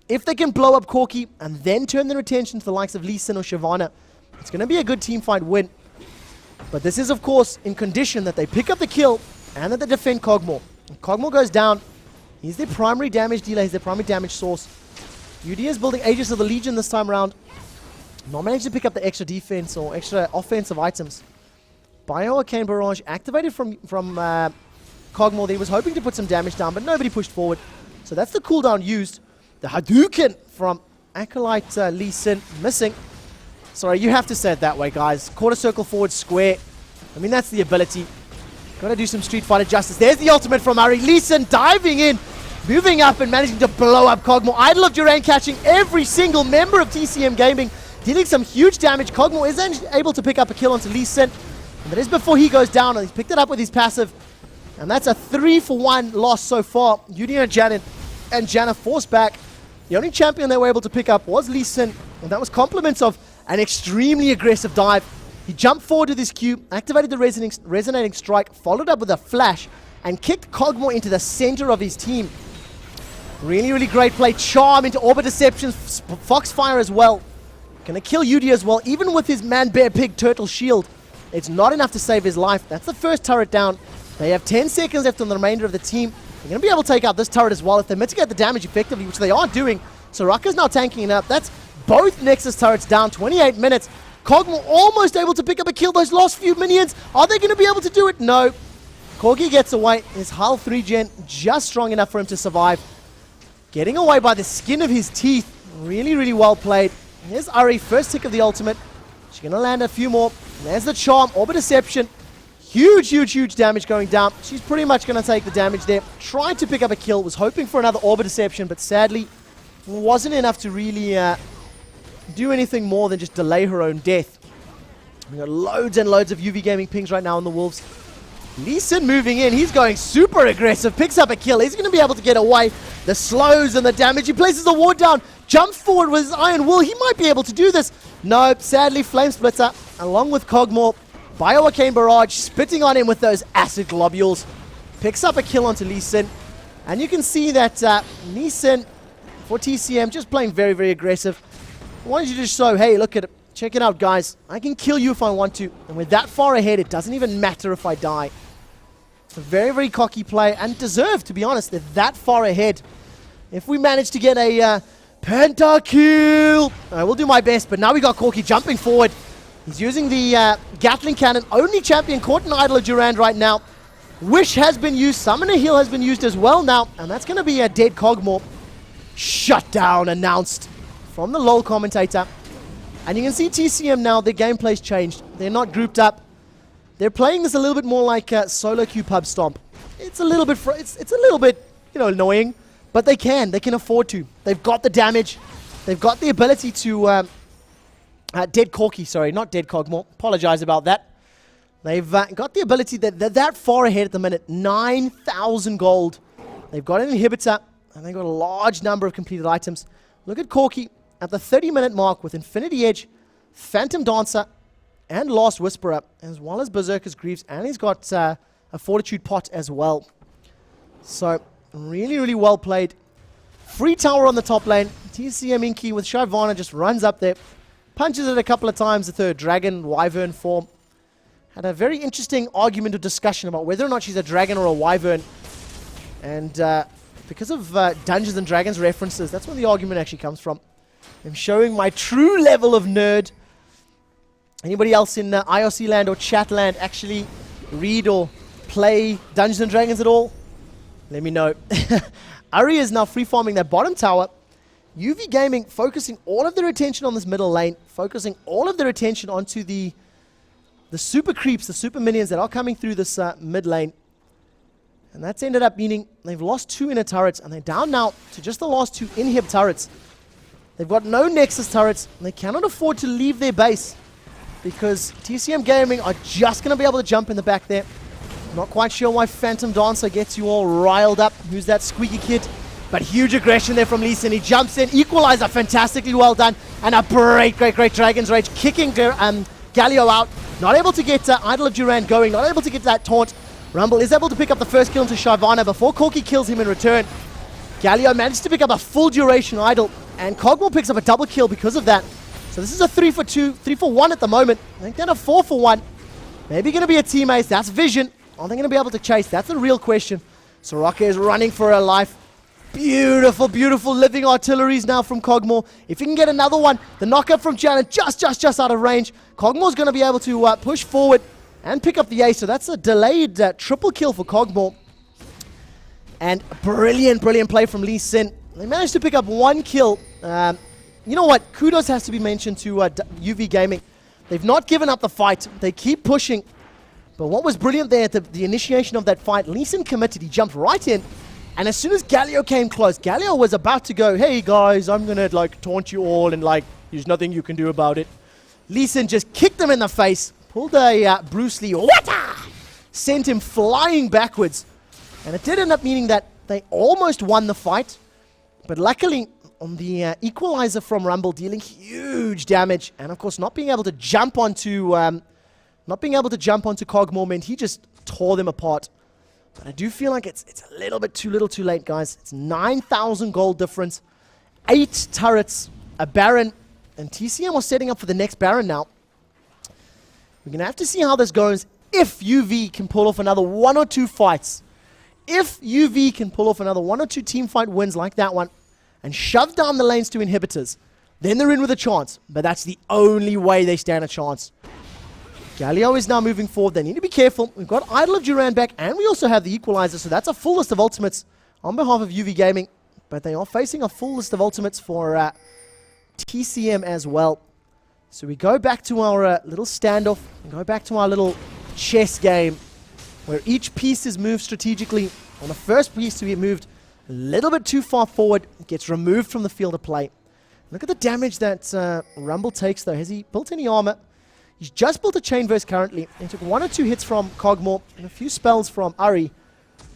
If they can blow up Corki and then turn their attention to the likes of Lee Sin or Shyvana, it's going to be a good team fight win. But this is, of course, in condition that they pick up the kill and that they defend Kog'Maw. If Kog'Maw goes down, he's their primary damage dealer, he's their primary damage source. UD is building Aegis of the Legion this time around. Not managed to pick up the extra defense or extra offensive items. Bio-Arcane Barrage activated from Kog'Maw. He was hoping to put some damage down, but nobody pushed forward. So that's the cooldown used. The Hadouken from Acolyte Lee Sin missing. Sorry, you have to say it that way, guys. Quarter circle forward square. I mean, that's the ability. Gotta do some Street Fighter justice. There's the ultimate from Ari. Lee Sin diving in, moving up and managing to blow up Kog'Maw. Idol of Durand catching every single member of TCM Gaming, dealing some huge damage. Kog'Maw is able to pick up a kill onto Lee Sin. And that is before he goes down, and he's picked it up with his passive. And that's a 3-for-1 loss so far. Yudi and Janna forced back. The only champion they were able to pick up was Lee Sin, and that was compliments of an extremely aggressive dive. He jumped forward with his Q, activated the resonating strike, followed up with a flash, and kicked Kog'Maw into the center of his team. Really, really great play. Charm into Orbit Deception, Foxfire as well. Gonna kill Yudi as well, even with his Man Bear Pig Turtle Shield. It's not enough to save his life. That's the first turret down. They have 10 seconds left on the remainder of the team. They're going to be able to take out this turret as well if they mitigate the damage effectively, which they are doing. Soraka's now tanking it up. That's both Nexus turrets down. 28 minutes. Kog'Maw almost able to pick up a kill those last few minions. Are they going to be able to do it? No. Corgi gets away. His Hull 3-gen just strong enough for him to survive. Getting away by the skin of his teeth. Really, really well played. Here's Ari, first tick of the ultimate. She's going to land a few more. There's the charm, Orbit Deception. Huge, huge, huge damage going down. She's pretty much going to take the damage there. Tried to pick up a kill, was hoping for another Orbit Deception, but sadly wasn't enough to really do anything more than just delay her own death. We got loads and loads of UV Gaming pings right now on the Wolves. Lee Sin moving in. He's going super aggressive. Picks up a kill. He's going to be able to get away. The slows and the damage. He places the ward down. Jumps forward with his Iron Will. He might be able to do this. No, sadly, Flame Splitter, along with Kog'Maw, Bio-Arcane Barrage, spitting on him with those acid globules. Picks up a kill onto Lee Sin. And you can see that Lee Sin, for TCM, just playing very, very aggressive. I wanted you to show, hey, look at it. Check it out, guys. I can kill you if I want to. And we're that far ahead, it doesn't even matter if I die. It's a very, very cocky play, and deserved, to be honest. They're that far ahead. If we manage to get a pentakill, I will do my best, but now we got Corki jumping forward. He's using the Gatling Cannon. Only champion caught in Idol of Durand right now. Wish has been used. Summoner Heal has been used as well now, and that's going to be a dead Kog'Maw. Shutdown announced from the LoL commentator. And you can see TCM now, their gameplay's changed. They're not grouped up. They're playing this a little bit more like solo queue pub stomp. It's a little bit, it's a little bit, annoying, but they can afford to. They've got the damage. They've got the ability to dead Corki, sorry, not dead Kog'Maw. Apologize about that. They've got the ability that they're that far ahead at the minute. 9,000 gold. They've got an inhibitor, and they've got a large number of completed items. Look at Corki at the 30-minute mark with Infinity Edge, Phantom Dancer, and Last Whisperer, as well as Berserker's Greaves, and he's got a Fortitude Pot as well. So, really, really well played. Free tower on the top lane. TCM Inky with Shyvana just runs up there, punches it a couple of times with her Dragon Wyvern form. Had a very interesting argument or discussion about whether or not she's a dragon or a wyvern. And because of Dungeons and Dragons references, that's where the argument actually comes from. I'm showing my true level of nerd. Anybody else in IRC land or chat land actually read or play Dungeons and Dragons at all? Let me know. Ari is now free farming that bottom tower. UV Gaming focusing all of their attention on this middle lane, focusing all of their attention onto the super creeps, the super minions that are coming through this mid lane. And that's ended up meaning they've lost 2 inner turrets, and they're down now to just the last 2 inhib turrets. They've got no Nexus turrets, and they cannot afford to leave their base because TCM Gaming are just going to be able to jump in the back there. Not quite sure why Phantom Dancer gets you all riled up. Who's that squeaky kid? But huge aggression there from Lee Sin. He jumps in, equalizer, fantastically well done, and a great Dragon's Rage, kicking Galio out. Not able to get Idol of Durand going, not able to get that taunt. Rumble is able to pick up the first kill into Shyvana before Corki kills him in return. Galio managed to pick up a full duration Idol, and Kog'Maw picks up a double kill because of that. So this is a 3-for-2, 3-for-1 at the moment. I think then a 4-for-1. Maybe going to be a team ace. That's Vision. Are they going to be able to chase? That's the real question. Soraka is running for her life. Beautiful, beautiful living artilleries now from Kog'Maw. If he can get another one, the knockup from Janet just out of range. Kog'Maw's going to be able to push forward and pick up the ace. So that's a delayed triple kill for Kog'Maw. And brilliant play from Lee Sin. They managed to pick up 1 kill. You know what? Kudos has to be mentioned to UV Gaming. They've not given up the fight. They keep pushing. But what was brilliant there at the initiation of that fight, Lee Sin committed. He jumped right in. And as soon as Galio came close, Galio was about to go, hey guys, I'm going to taunt you all and there's nothing you can do about it. Lee Sin just kicked him in the face, pulled a Bruce Lee, wata! Sent him flying backwards. And it did end up meaning that they almost won the fight. But luckily, on the equalizer from Rumble dealing huge damage, and of course not being able to jump onto Kog'Maw meant he just tore them apart. But I do feel like it's a little bit too little too late, guys. It's 9,000 gold difference, 8 turrets, a Baron, and TCM was setting up for the next Baron now. We're going to have to see how this goes if UV can pull off another 1 or 2 fights. If UV can pull off another 1 or 2 team fight wins like that one and shove down the lanes to inhibitors, then they're in with a chance. But that's the only way they stand a chance. Galio is now moving forward. They need to be careful. We've got Idol of Durand back, and we also have the equalizer, so that's a full list of ultimates on behalf of UV Gaming. But they are facing a full list of ultimates for TCM as well. So we go back to our little standoff, and go back to our little chess game, where each piece is moved strategically. On the first piece to be moved a little bit too far forward, it gets removed from the field of play. Look at the damage that Rumble takes, though. Has he built any armor? He's just built a chain verse currently. He took 1 or 2 hits from Kog'Maw and a few spells from Ari,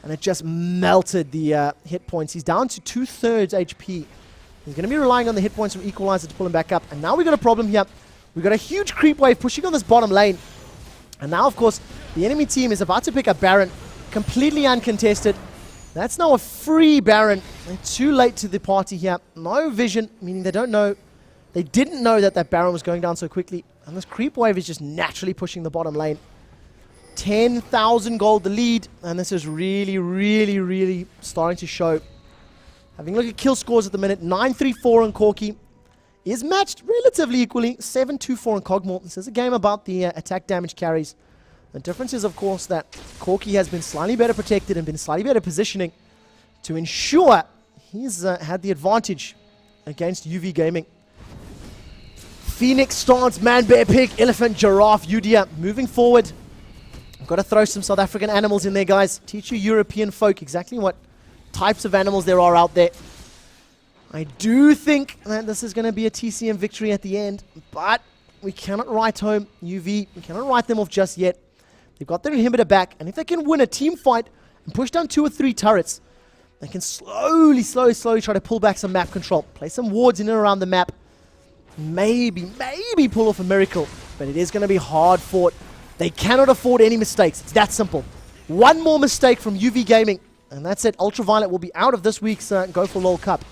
and it just melted the hit points. He's down to 2/3 HP. He's going to be relying on the hit points from Equalizer to pull him back up. And now we've got a problem here. We've got a huge creep wave pushing on this bottom lane. And now, of course, the enemy team is about to pick up Baron, completely uncontested. That's now a free Baron. They're too late to the party here. No vision, meaning they don't know. They didn't know that Baron was going down so quickly. And this creep wave is just naturally pushing the bottom lane. 10,000 gold the lead, and this is really starting to show. Having a look at kill scores at the minute, 9-3-4 on Corki is matched relatively equally, 7-2-4 on Cogmore. This is a game about the attack damage carries. The difference is, of course, that Corki has been slightly better protected and been slightly better positioning to ensure he's had the advantage against UV Gaming. Phoenix, Stance, Man, Bear, Pig, Elephant, Giraffe, Udia moving forward. I've got to throw some South African animals in there, guys. Teach you European folk exactly what types of animals there are out there. I do think that this is going to be a TCM victory at the end, but we cannot write home UV. We cannot write them off just yet. They've got their inhibitor back, and if they can win a team fight and push down 2 or 3 turrets, they can slowly try to pull back some map control, play some wards in and around the map, maybe pull off a miracle, but it is going to be hard fought. They cannot afford any mistakes. It's that simple. One more mistake from UV Gaming, and that's it. UltraViolet will be out of this week's Go4LoL Cup.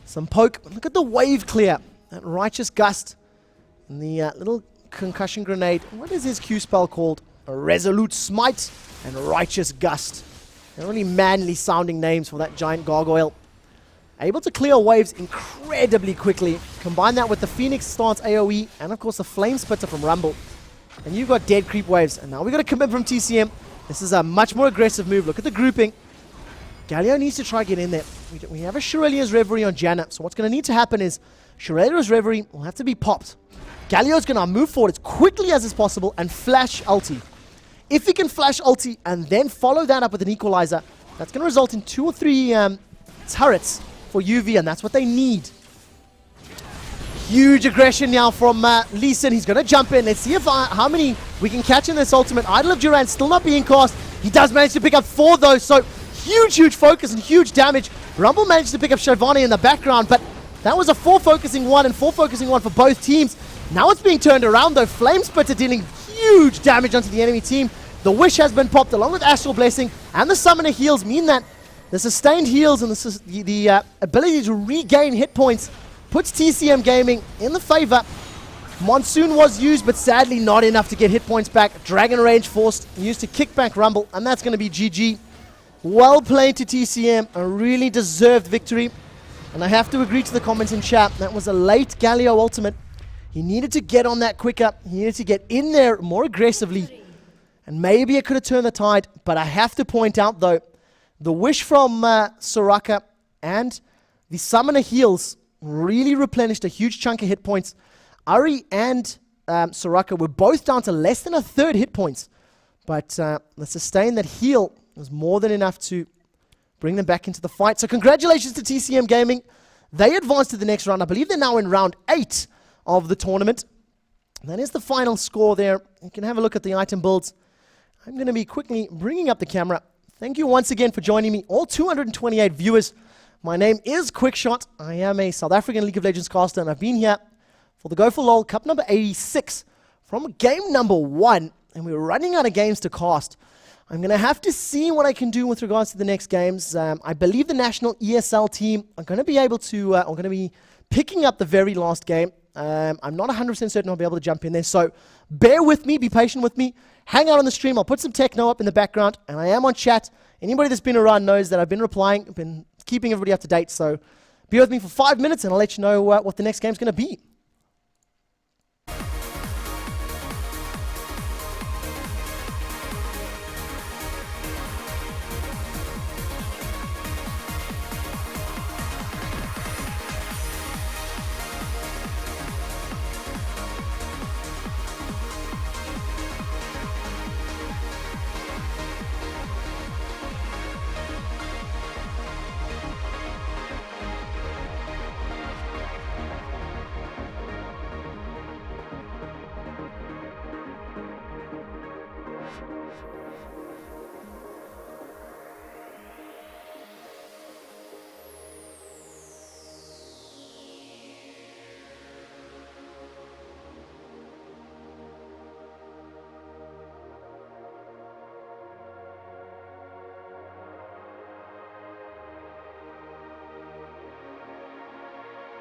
Some poke. Look at the wave clear. That Righteous Gust. And the little concussion grenade. What is his Q spell called? A Resolute Smite and Righteous Gust. They're really manly sounding names for that giant gargoyle. Able to clear waves incredibly quickly. Combine that with the Phoenix Stance AoE and of course the Flame Spitter from Rumble. And you've got dead creep waves. And now we've got a commit from TCM. This is a much more aggressive move. Look at the grouping. Galio needs to try to get in there. We have a Shirelia's Reverie on Janna. So what's going to need to happen is Shirelia's Reverie will have to be popped. Galio's going to move forward as quickly as is possible and flash ulti. If he can flash ulti and then follow that up with an equalizer, that's going to result in 2 or 3 turrets for UV, and that's what they need. Huge aggression now from Lee Sin. He's going to jump in. Let's see if how many we can catch in this ultimate. Idol of Duran still not being cast. He does manage to pick up 4 though, so huge focus and huge damage. Rumble managed to pick up Shavani in the background, but that was a 4 focusing 1 and 4 focusing 1 for both teams. Now it's being turned around though. Flame Spitter dealing huge damage onto the enemy team. The Wish has been popped along with Astral Blessing, and the Summoner heals mean that the sustained heals and the ability to regain hit points puts TCM Gaming in the favor. Monsoon was used, but sadly not enough to get hit points back. Dragon Rage forced, used to kick back Rumble, and that's going to be GG. Well played to TCM, a really deserved victory. And I have to agree to the comments in chat, that was a late Galio ultimate. He needed to get on that quicker, he needed to get in there more aggressively, and maybe it could have turned the tide. But I have to point out though, the Wish from Soraka and the Summoner heals really replenished a huge chunk of hit points. Ari and Soraka were both down to less than a third hit points, but the sustain that heal was more than enough to bring them back into the fight. So congratulations to TCM Gaming. They advanced to the next round. I believe they're now in round 8 of the tournament. That is the final score there. You can have a look at the item builds. I'm going to be quickly bringing up the camera. Thank you once again for joining me, all 228 viewers. My name is Quickshot. I am a South African League of Legends caster, and I've been here for the Go4LoL Cup number 86 from game number 1, and we're running out of games to cast. I'm going to have to see what I can do with regards to the next games. I believe the national ESL team are going to be able to, are going to be picking up the very last game. I'm not 100% certain I'll be able to jump in there, so bear with me, be patient with me. Hang out on the stream. I'll put some techno up in the background, and I am on chat. Anybody that's been around knows that I've been replying, I've been keeping everybody up to date, so be with me for 5 minutes, and I'll let you know what the next game's going to be.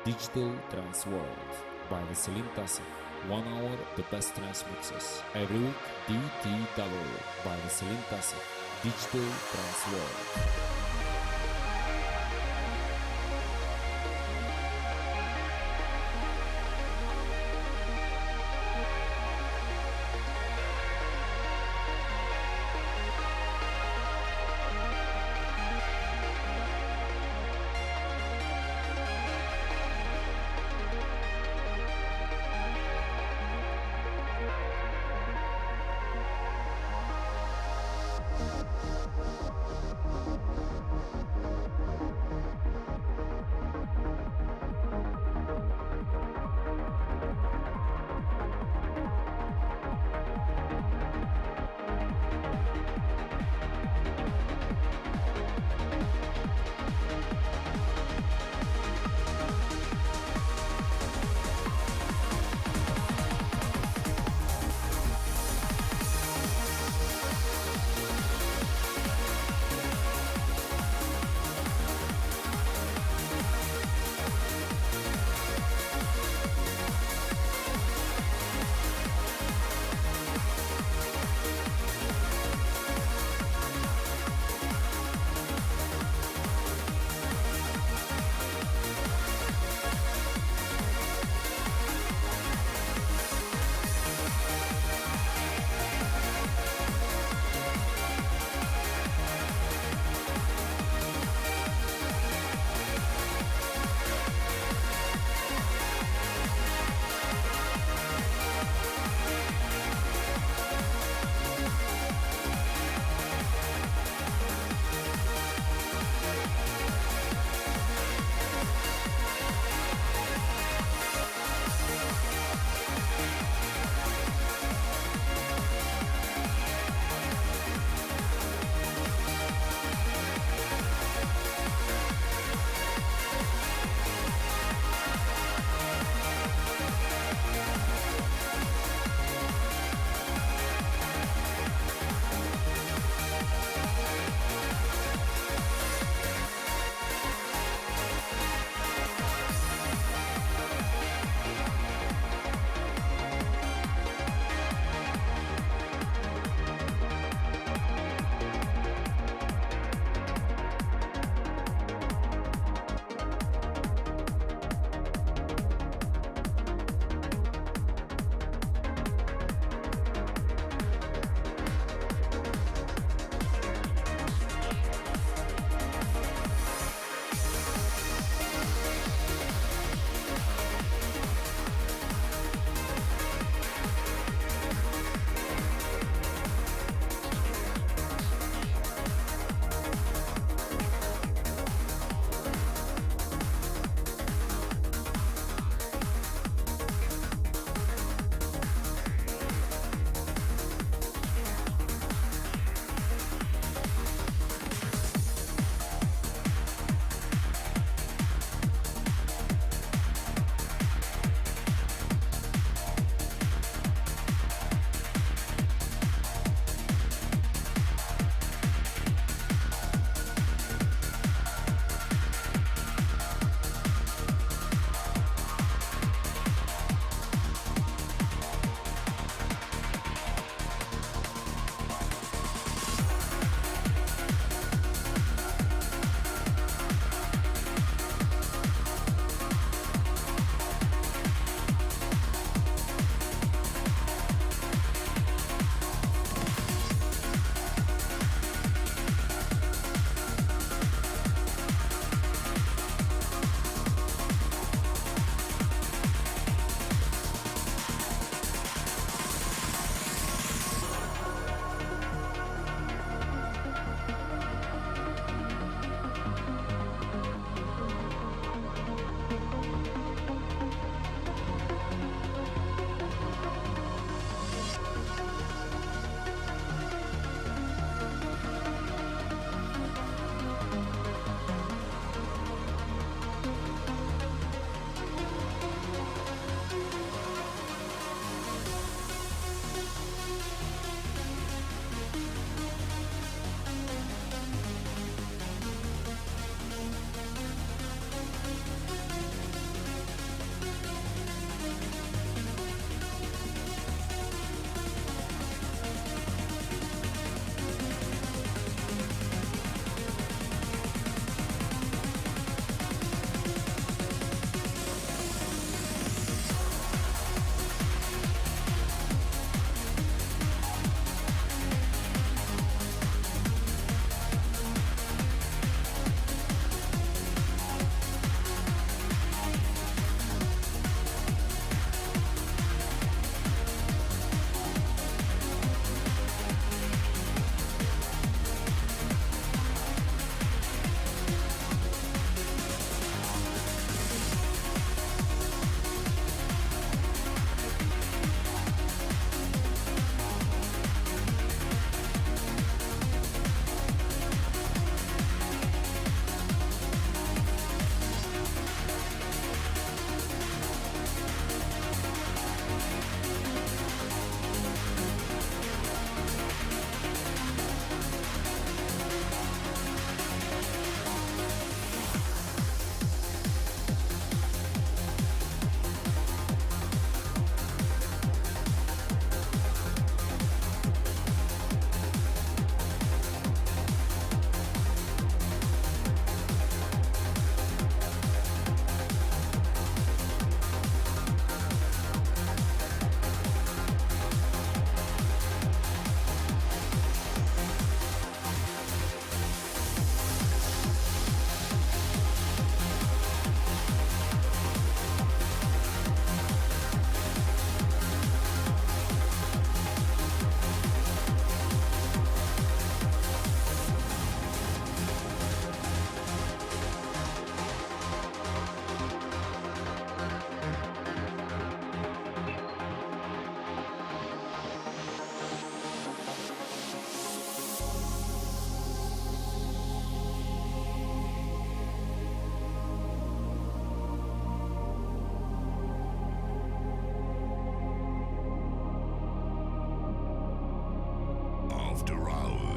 Digital Trans World by Vaseline Tassif 1 hour the best trance mixes. Every week, DTW by the Celine Passive, Digital Trance World.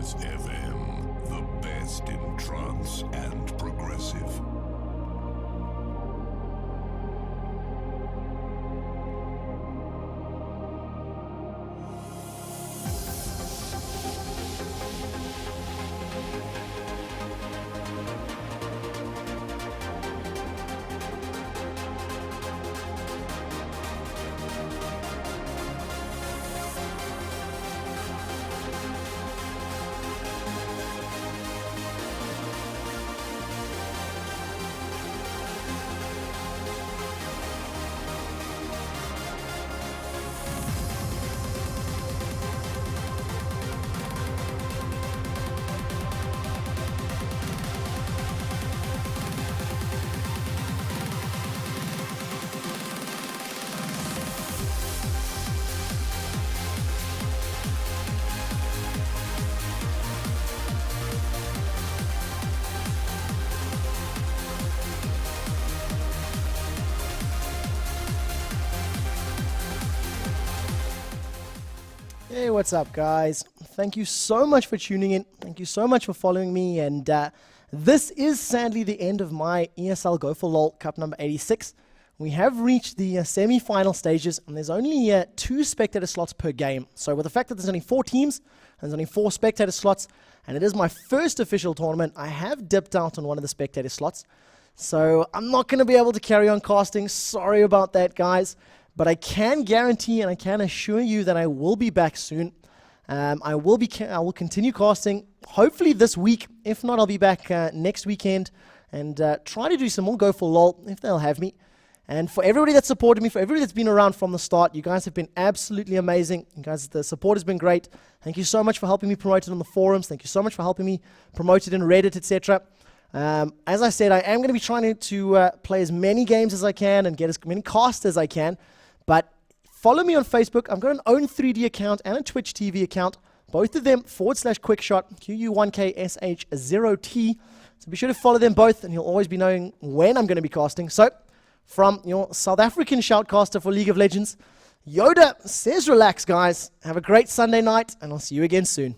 was FM, the best in trance and progressive. Hey, what's up, guys? Thank you so much for tuning in. Thank you so much for following me. And this is sadly the end of my ESL Go4LoL Cup number 86. We have reached the semi-final stages, and there's only 2 spectator slots per game. So with the fact that there's only 4 teams, and there's only 4 spectator slots, and it is my first official tournament, I have dipped out on one of the spectator slots. So I'm not going to be able to carry on casting. Sorry about that, guys. But I can guarantee and I can assure you that I will be back soon. I will continue casting, hopefully this week. If not, I'll be back next weekend and try to do some more Go4LoL if they'll have me. And for everybody that supported me, for everybody that's been around from the start, you guys have been absolutely amazing. You guys, the support has been great. Thank you so much for helping me promote it on the forums. Thank you so much for helping me promote it in Reddit, etc. As I said, I am going to be trying to play as many games as I can and get as many casts as I can. But follow me on Facebook. I've got an own 3D account and a Twitch TV account. Both of them /quickshot, QU1KSH0T. So be sure to follow them both, and you'll always be knowing when I'm going to be casting. So, from your South African shoutcaster for League of Legends, Yoda says relax, guys. Have a great Sunday night, and I'll see you again soon.